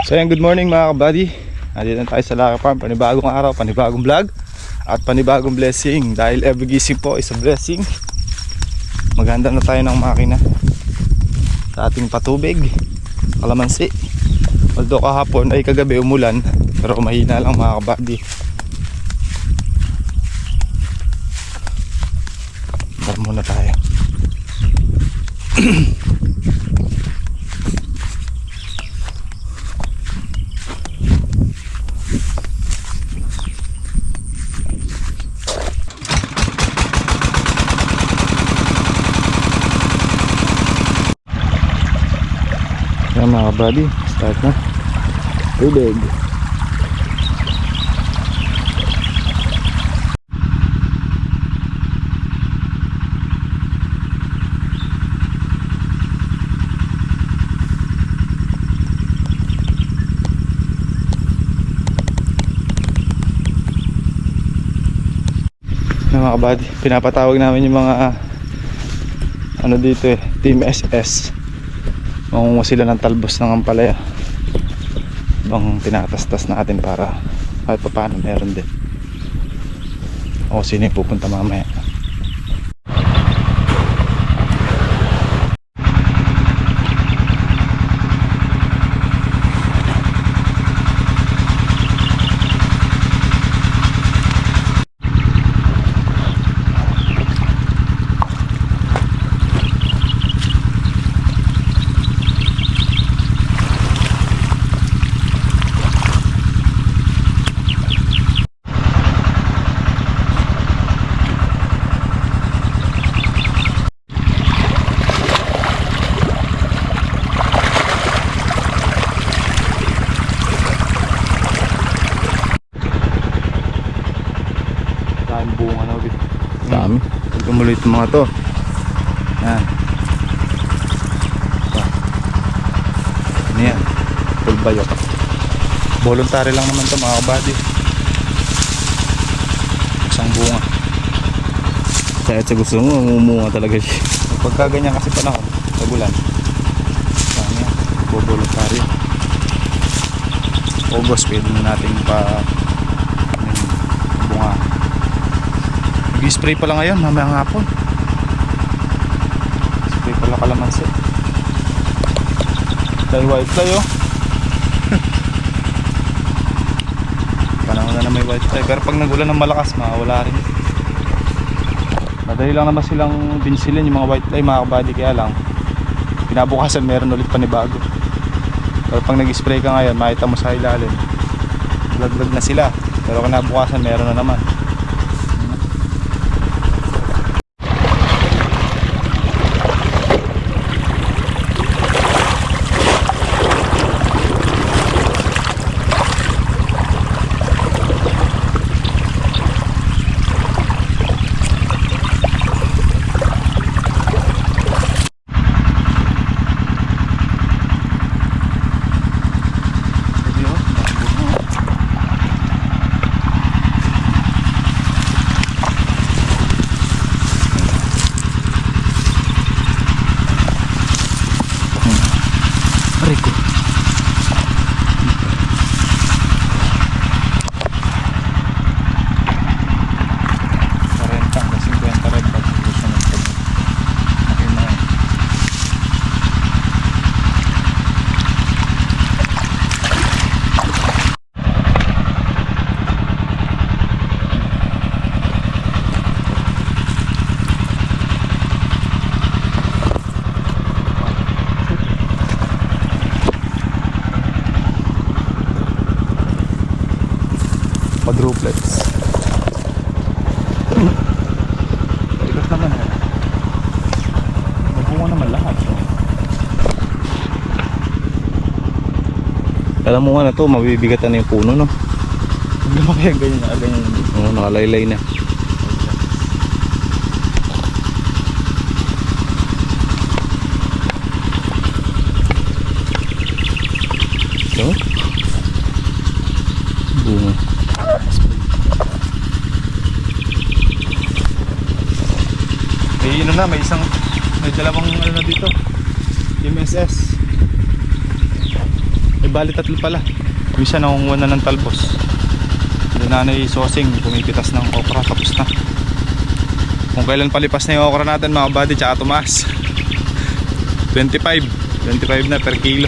So yan, good morning mga kabady. Nandito na tayo sa Laka Farm. Panibagong araw, panibagong vlog at panibagong blessing. Dahil every gising po is a blessing. Maganda na tayo ng makina sa ating patubig, kalamansi. Although kahapon ay kagabi umulan, pero mahina lang mga kabady. Tara muna tayo. Yan mga kabady, start na. Tubig. Mga kabady, pinapatawag namin yung mga ano dito Team SS. Mangungo sila ng talbos ng ampalaya bang tinatastas natin para kahit pa paano meron din. O sino yung pupunta mamaya. Bunga na ulit. Dami. Tumuloy itong mga to. Yan. Ano yan? Full bayok. Voluntary lang naman ito mga kabady. Isang bunga. Kahit sa gusto mo, umumunga talaga siya. Pagka ganyan kasi panahon, tagulan. Yan yan. Voluntary. August, pwede na natin pa bunga. Spray pala ngayon, mamayang hapon. Spray pala kalamansi. Dahil white fly oh. Panahon na may white fly. Pero pag nagulan ng malakas, mawala rin. Madali lang naman silang binsilin yung mga white fly mga kabady. Kaya lang pinabukasan meron ulit panibago. Pero pag nag-spray ka ngayon, makita mo sa ilalim laglag na sila. Pero kinabukasan meron na naman. Quadruplets. Ikat naman yan. Magbunga naman lahat. Alam mo nga na to, mabibigatan na yung puno no. Hindi naman kaya ganyan na ganyan. Oo, nakalaylay na. So bunga. May may dalawang ano na dito, MSS. bali tatlo pala. Yung isa nangunguha na ng talbos. Yung nanay Sosing pumipitas ng okra, tapos na. Kung kailan palipas na yung okra natin mga buddy, tsaka tumaas. 25 na per kilo.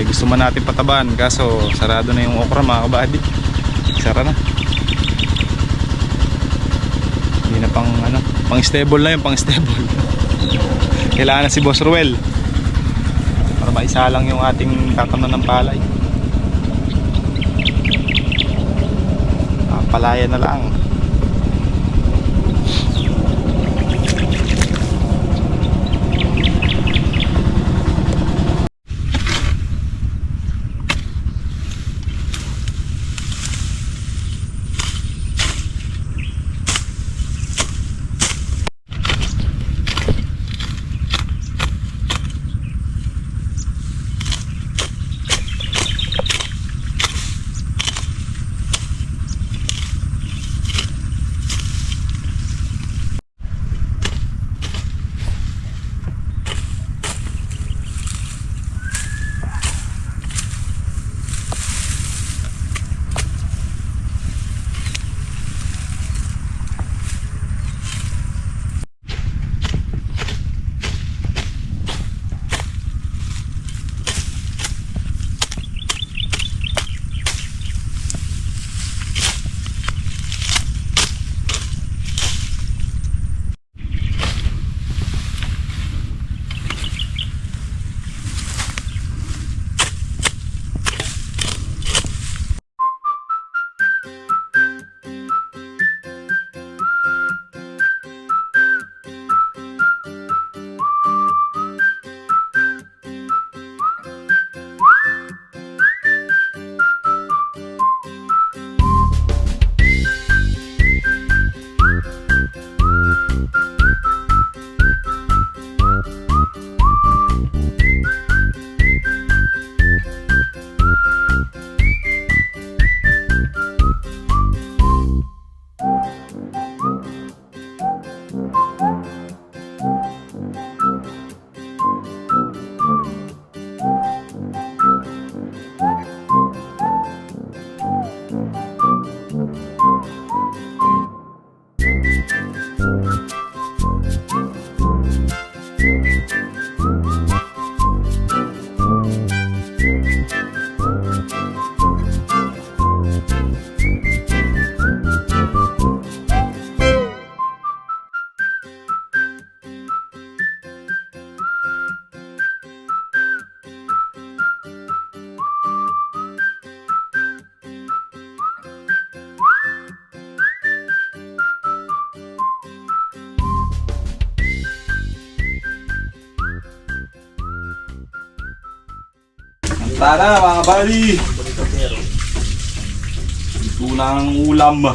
Gusto man natin patabaan, kaso sarado na yung okra mga kabady. Sara na. Hindi na pang ano, pang stable na yun, pang stable. Kailangan na si Boss Ruel para maisa lang yung ating tataman ng palay. Palaya na lang. Tara mga buddy, ito na ang ulam.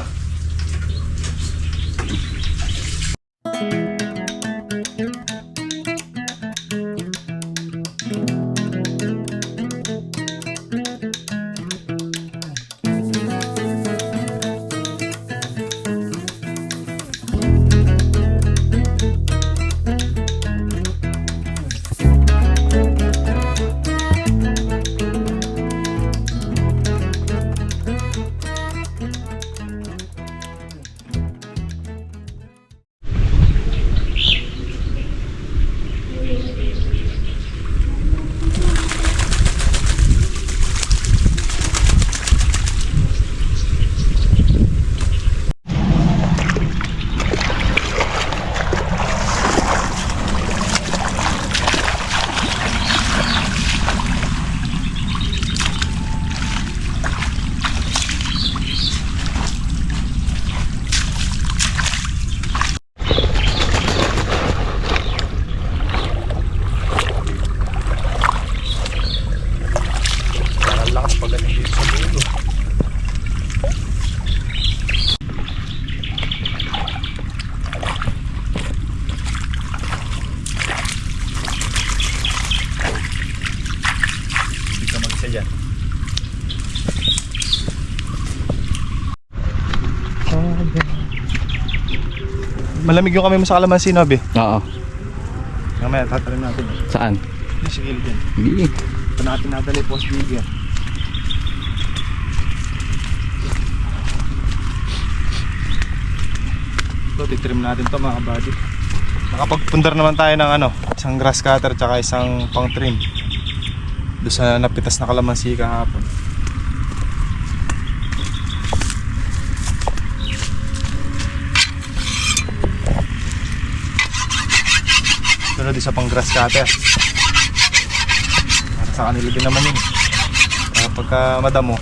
dyan. Malamig yung kami mo sa kalamansi, Nob eh. Oo. Mamaya tatalim natin. Saan? Yung sigil dyan. Hindi. Ito natin nadali post digger. Ito, titrim natin to mga kabady. Nakapagpundar naman tayo ng ano, isang grass cutter tsaka isang pang trim doon sa napitas na kalamansi kahapon. Sunod isa pang grass cutter. Para sa kanila din naman yun. Pagka madamo,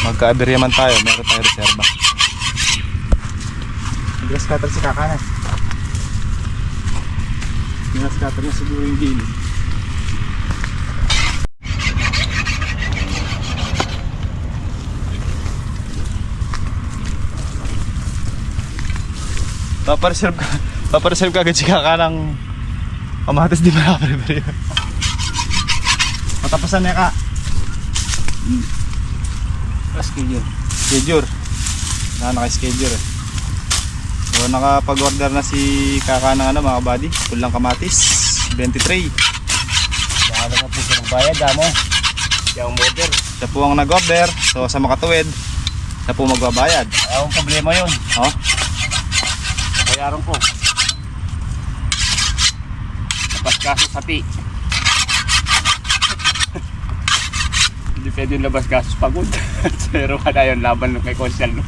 magka-aberya man tayo, meron tayo reserva. Grass cutter si Kakana. Grass cutter na siguro yung gilid. Papareserve ka agad si Kakana ng kamatis, di ba nakapare-pare? Matapasan na ka. Schedule. Schedule. Naka-schedule eh. So nakapag-order na si Kaka ng ano mga buddy, kulang kamatis 23. Bahala na po siya magbayad, mo. Siya ang order. Siya po ang nag-order. So sa makatuwid, siya po magbabayad. Ang problema yun. Oh, Bayaran ko. Labas kaso sapi. Hindi pwede labas kaso pagod. Pero wala yun, laban kay Consyal. No?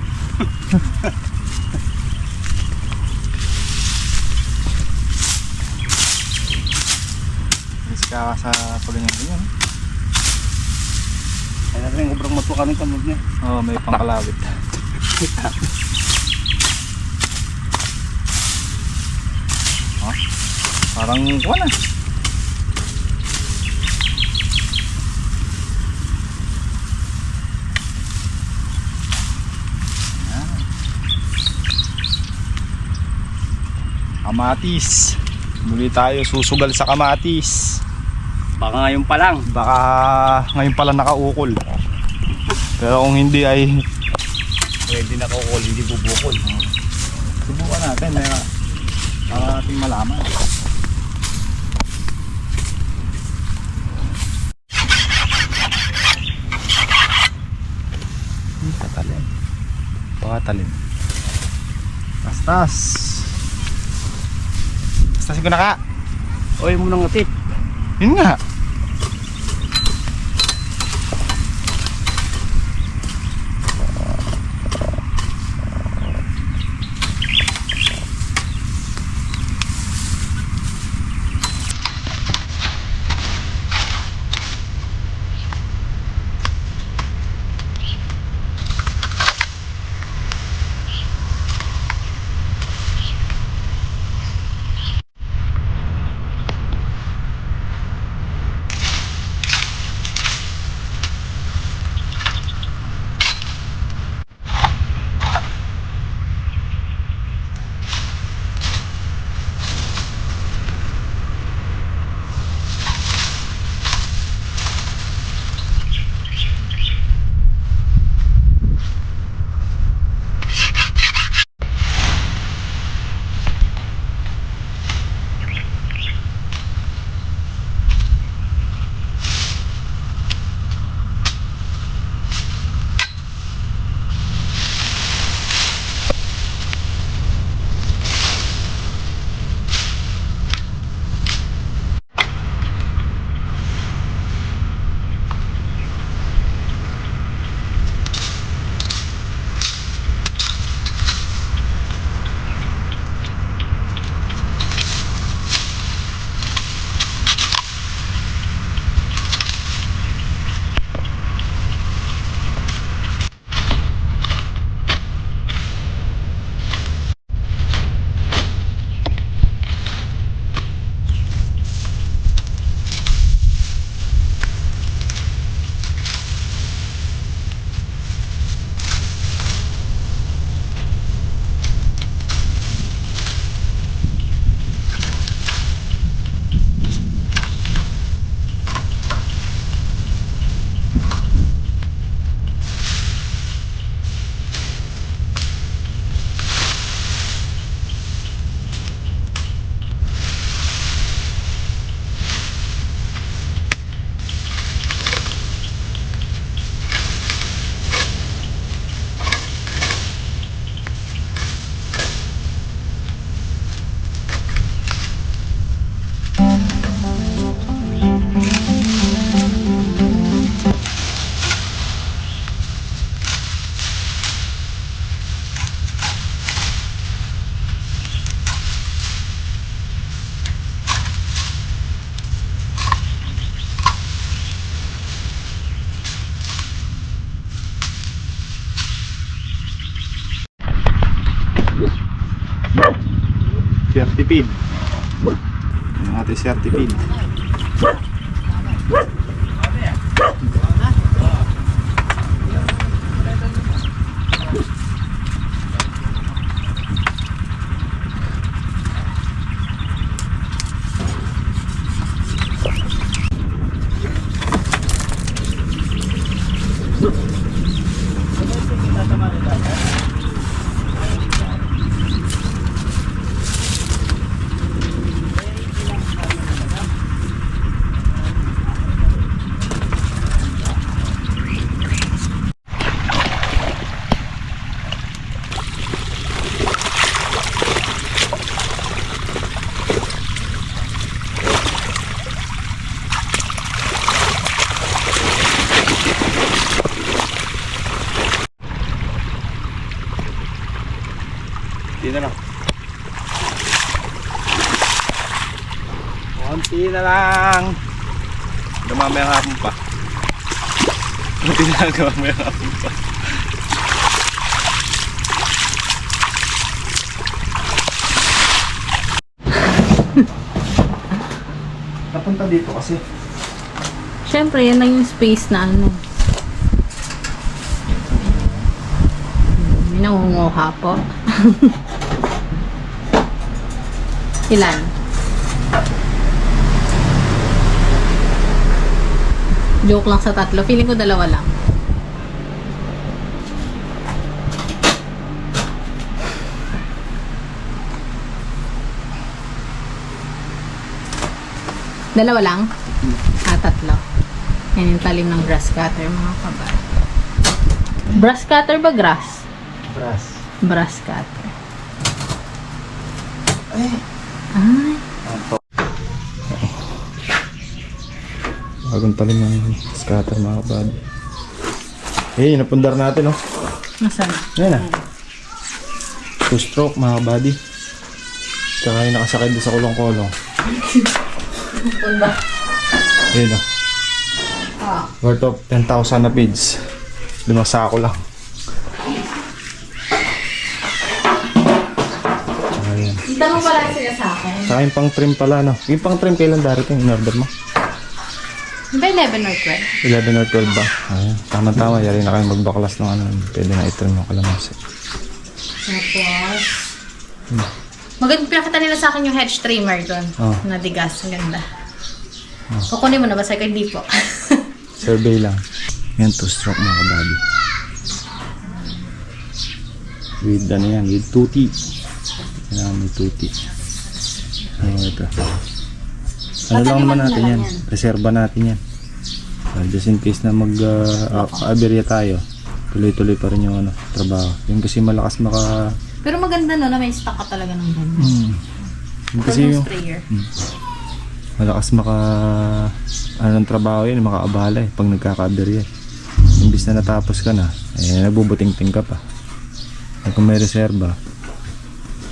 si Kaka sa pagganyan-ganyan. Ay na rin, ubrang matukan ng kamod niya. Oh, may pangkalawit. Oh, parang wala. Kamatis. Muli tayo susugal sa kamatis. Baka ngayon pa lang. Baka ngayon pala nakaukol. Pero kung hindi ay Pwede na kukul, hindi bubukol. subukan natin para ating malaman. Tatalin. Baka talin. Tastas. Tastasin ko na ka. Oy mo nang atit. Yun nga. certipede. Yung ating certipede. Konti na lang. Konti na lang. Dumamay ang hapon pa. Konti na lang, dumamay ang hapon pa. Napunta dito kasi. Siyempre, yan lang yung space na ano. May nangunguha po. Ilan? Joke lang sa tatlo. Feeling ko dalawa lang. Dalawa lang? Tatlo. Yan yung talim ng grass cutter, mga kabal. Grass cutter ba grass? Brass. Grass cutter. Ay. Ay. Bagong talim ng scatter mga kabady. Eh, napundar natin, oh. Nasaan? Ayan na. 2-stroke mga kabady. Tsaka yung nakasakay doon sa kulong-kulong. Punda. Ayan, oh. Worth of 10,000 na feeds. 5 sako lang. Ayan. Kita mo pala sila sa akin. Saka yung pang trim pala, no? Yung pang trim kailan darating? In-order mo? Ba 11 or 12? 11 or 12 ba? Ayan. Tama-tama. Yari na kayo magbaklas ng ano. Pwede na i-trim yung kalamansi. Tapos, maganda pinakita nila sa akin yung hedge trimmer doon. Oh. Nadigas. Ang ganda. Kukunin mo na ba? Sa'yo hindi po. Survey lang. Yan, 2-stroke mga kabady. With ano yan? With 2T. Kailangan may 2T. Ayan, ito. Ano lang naman natin yan? Reserva natin yan. Just in case na mag-aberya tayo, tuloy-tuloy pa rin yung ano, trabaho. Yung kasi malakas Pero maganda no, na may stock ka talaga ng ganyan. yung kasi yung sprayer. malakas ng trabaho yun, makaabala pag nagkaka-aberya. Imbis na natapos ka na, nagbubuting-ting ka pa. Kung may reserba,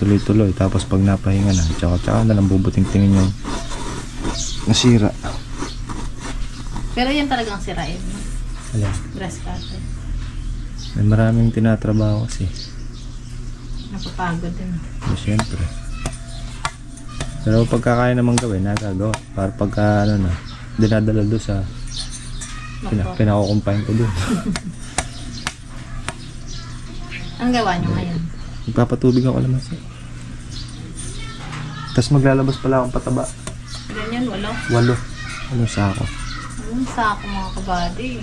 tuloy-tuloy. Tapos pag napahinga na, tsaka na lang bubuting-tingin yung nasira. Pero yan talagang sirain. No? Ayan. Grass cutter. May maraming tinatrabaho kasi. Napapagod din. Siyempre. Pero pagka kaya naman gawin, nagagawa. Para pagka dinadala doon sa pinakukumpahin ko doon. Anong gawa nyo ngayon? Magpapatubig ako naman siya. Tapos maglalabas pala akong pataba. Ganyan, wala. 8. Ano sako? Anong sako mga kabady?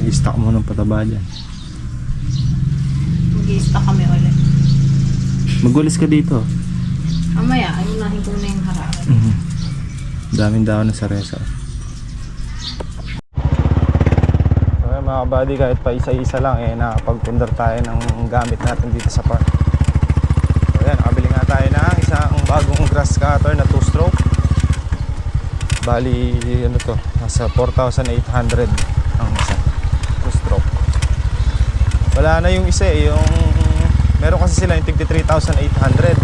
I-stock mo ng pataba dyan. Mag-i-stock kami ulit. Magwalis ka dito. Mamaya, ayunahin ko na yung harap. Daming daon na sa resa. Okay mga kabady, kahit pa isa-isa lang nakapagpundar tayo ng gamit natin dito sa park. So yan, nakabili nga tayo ng isang bagong grass cutter na 2-stroke. Bali, ano to, nasa 4,800 ang isa 2-stroke. Wala na yung isa yung meron kasi sila yung 53,800.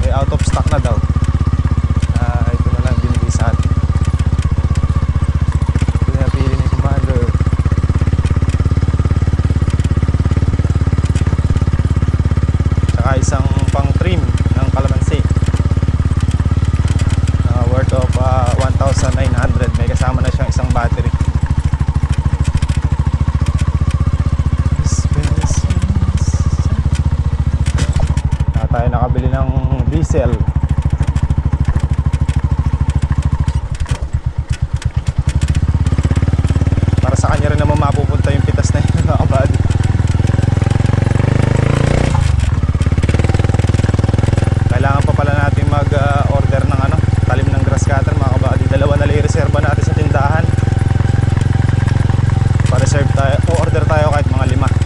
May out of stock na daw. Ito na lang binigay sa atin. Ito na napili ni Commander. Tsaka isang pang nasa 900. May kasama na siyang isang battery. Tayo nakabili ng diesel. Para sa kanya rin naman mapupunta yung pitas na yun, mga kabady. Kailangan pa pala natin mag-order ng talim ng grass cutter, mga kabady. Dalawa na lang i-reserva natin sa tindahan. Pa-reserve tayo, o order tayo kahit mga 5.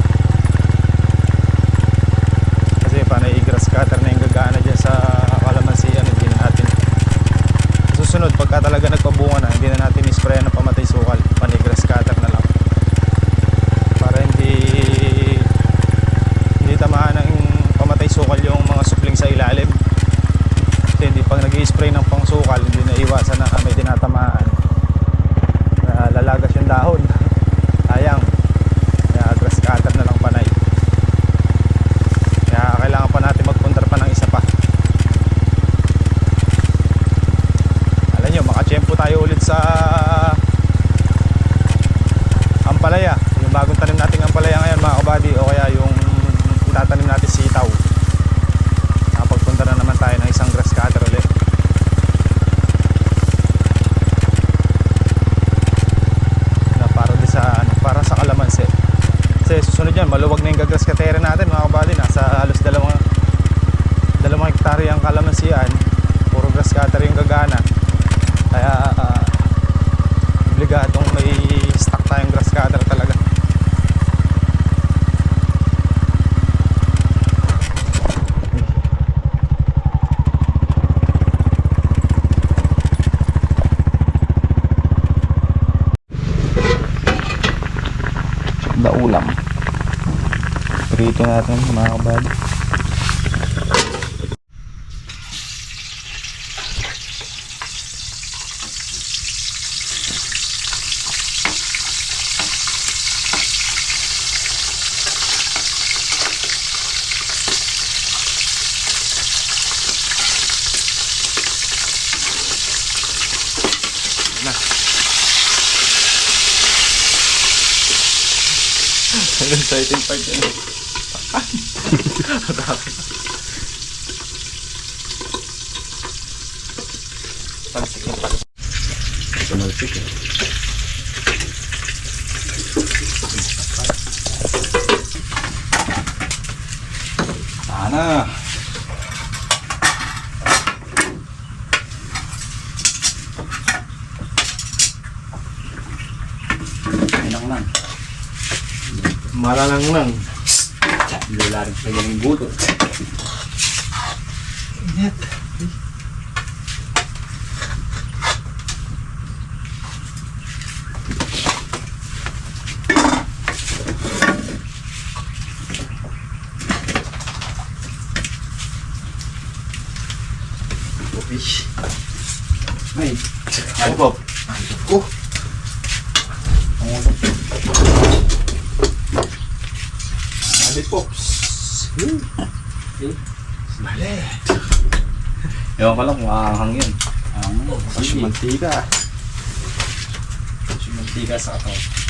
Kasi panay grass cutter na yung gagana dyan sa kalamansian, hindi na natin susunod pagka talaga nagpabunga na, hindi na natin ispray na pamatay sukal, panay grass cutter na lang para hindi tamaan ng pamatay sukal yung mga supling sa ilalim. Kasi hindi pag nag-i-spray ng pang sukal, hindi na iwasan na may tinatamaan na lalagas yung dahon. Sayang, kaya grass cutter na lang panay. Kaya kailangan pa natin magpundar pa ng isa pa. Alam nyo, makachempo tayo ulit sa ampalaya. Yung bagong tanim nating ampalaya ngayon, mga kabady, o kaya yung itatanim natin sitaw. Nakapagpundar na naman tayo ng isang grass cutter ulit. Na para sa kalamansi. Kasi susunod yan, maluwag na yung gagrass cutter natin, mga kabady. Nasa halos 2 hektarya ang kalamansian. Puro grass cutter yung gagana. Kaya obligadong may stock tayong grass cutter talaga. Ulam. Prito natin, mga kabady. Ang exciting part yan. Pansik yung pansik. Pansik eh. Sana. Malalang lang. Lalaring pa yung buto. Init. Fish. Ay. Ano po? Oh. Pops. Mali. Ewan ko lang kung aanghang yun. Kasi mantika. Kasi mantika sa katawan.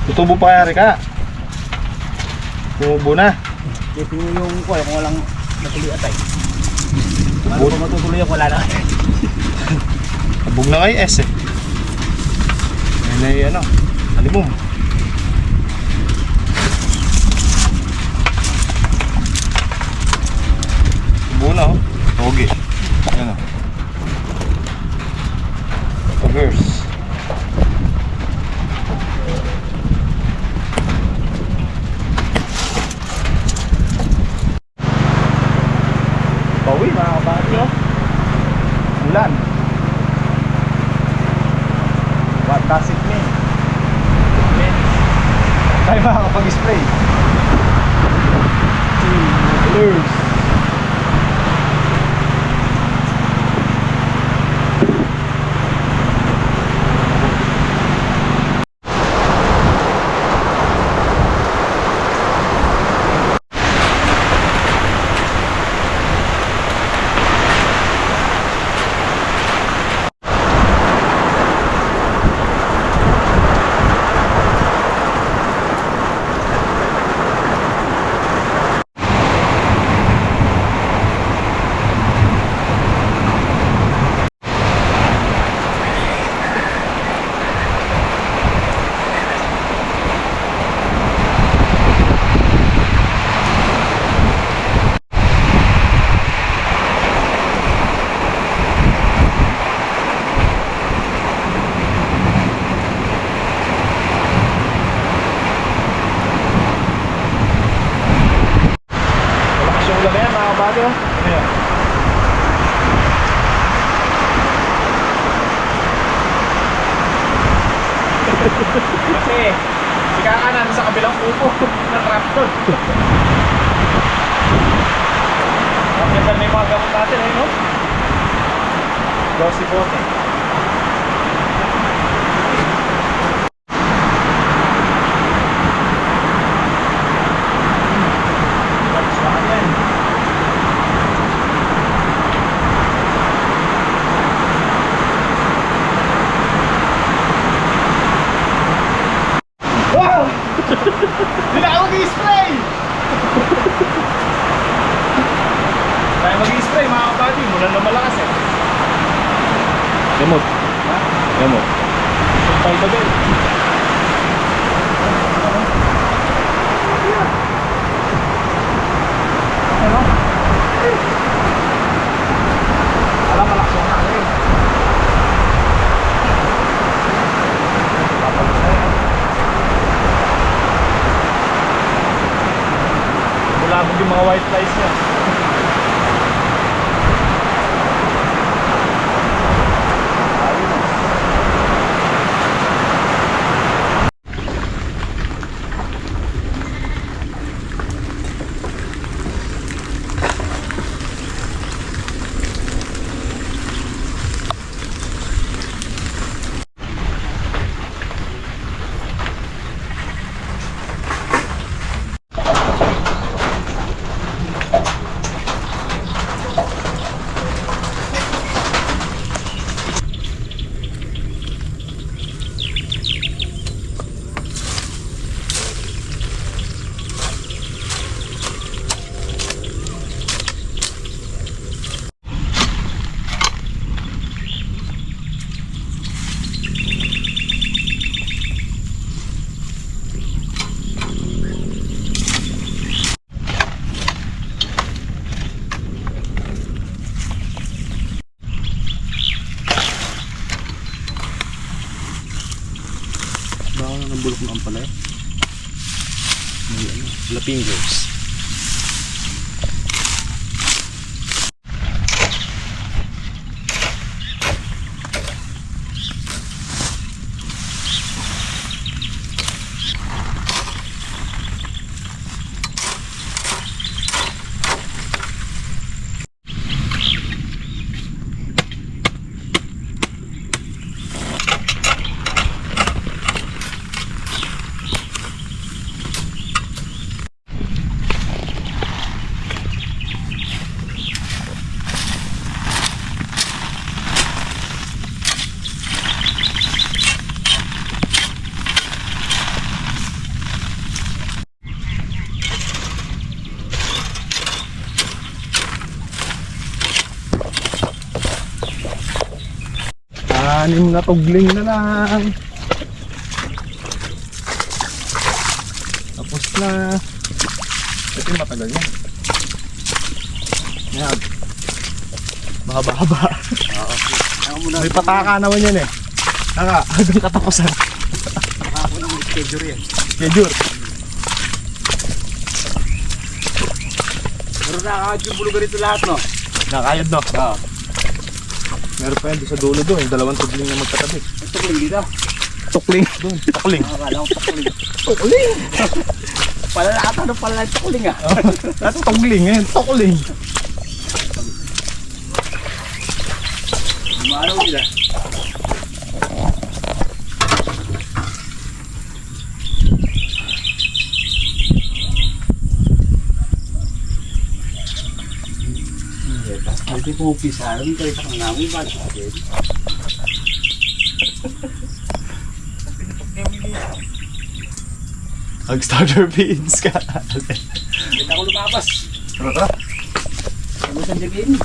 Tutubo pa kaya Rika? Tumubo na. Ito yung kuya kung walang natuloy atay. Ano kung matutuloy ako, wala na. Abog na kayo S eh. Yan ay ano, alimong. Tubo na oh. Toge. Yan oh. Togers. Bawi mga kabati oh. Ulan. What does it mean? It means tayo makakapag-spray. Colors. Ulan na yan mga kabady oh. Ano yan? Kasi sikakanan sa kabilang upo na trapdoor. Ang ganda may mga gamot natin eh no? Glossy bote. Wow! Hindi na ako mag-i-spray! Tayo mag-i-spray mga kabady, mula na malakas eh. Gamot. Ha? Gamot. Sumpay the bell. Ano? Alam, malakas yung hangin. Bulabog yung mga white flies niya. Baka ng bulok ng ampalaya. May ano, lapingos. Anim na tugling na lang. Tapos na. Ito yung matagal yan. Yan. Mahaba-haba. May pataka naman yan eh. Hanggang katapusan. Ako na may schedule yan. Schedule. Pero nakakahit yung bulugan ito lahat, no? Nakayod no? Oo. Meron pa yan doon sa dulo doon. Yung dalawang tugling na magkatabi. Ito ko dito. Tukling. Doon. Tukling. Nakakala ko pakuling. Tukling. Pala lahat, ano pala lang pakuling ah. That's tugling eh. Tukling. Umaraw nila. Pwede po upisahan, kaya sa kanami ba? Mag-starter beans ka. Hindi ako lumabas. Tara, tara. Ano sa jagin?